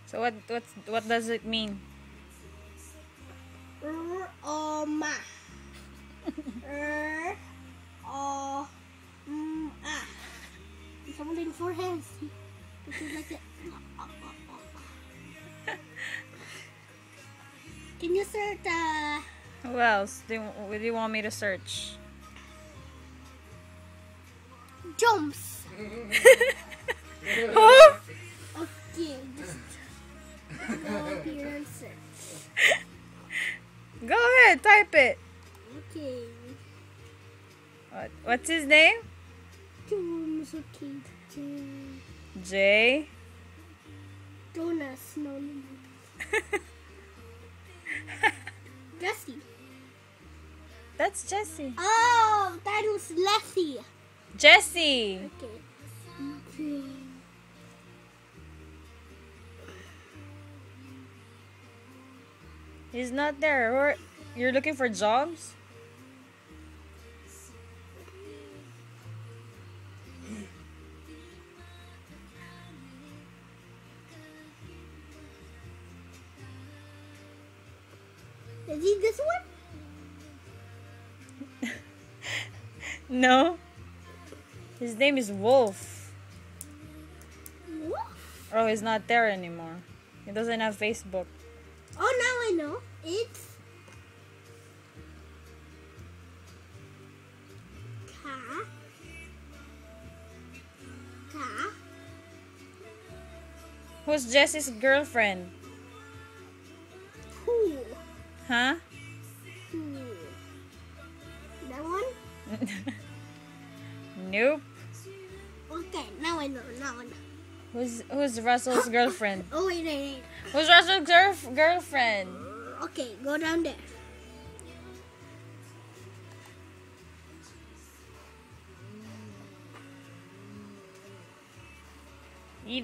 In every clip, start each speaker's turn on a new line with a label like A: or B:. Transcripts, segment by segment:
A: So what does it mean?
B: Ma. Ah. It's holding four hands. This is like it. Can you search
A: Who else do you want me to search?
B: jumps?
A: Who?
B: Okay, just go here and search.
A: Go ahead, type it.
B: Okay.
A: What's his name?
B: Jumps, okay.
A: Jay.
B: Jonas, no. Jesse.
A: That's Jesse.
B: Oh, that was Leslie.
A: Jesse.
B: Okay.
A: He's not there. You're looking for jobs?
B: Is he this one?
A: No. His name is Wolf.
B: What?
A: Oh, he's not there anymore. He doesn't have Facebook.
B: Oh, now I know. It's Ka.
A: Who's Jesse's girlfriend?
B: Who?
A: Huh?
B: That one?
A: Nope.
B: Okay, now I know.
A: Who's Russell's girlfriend?
B: Oh, wait.
A: Who's Russell's girlfriend?
B: Okay, go down there.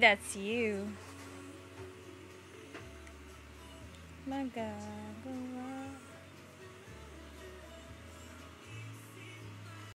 A: That's you. My God.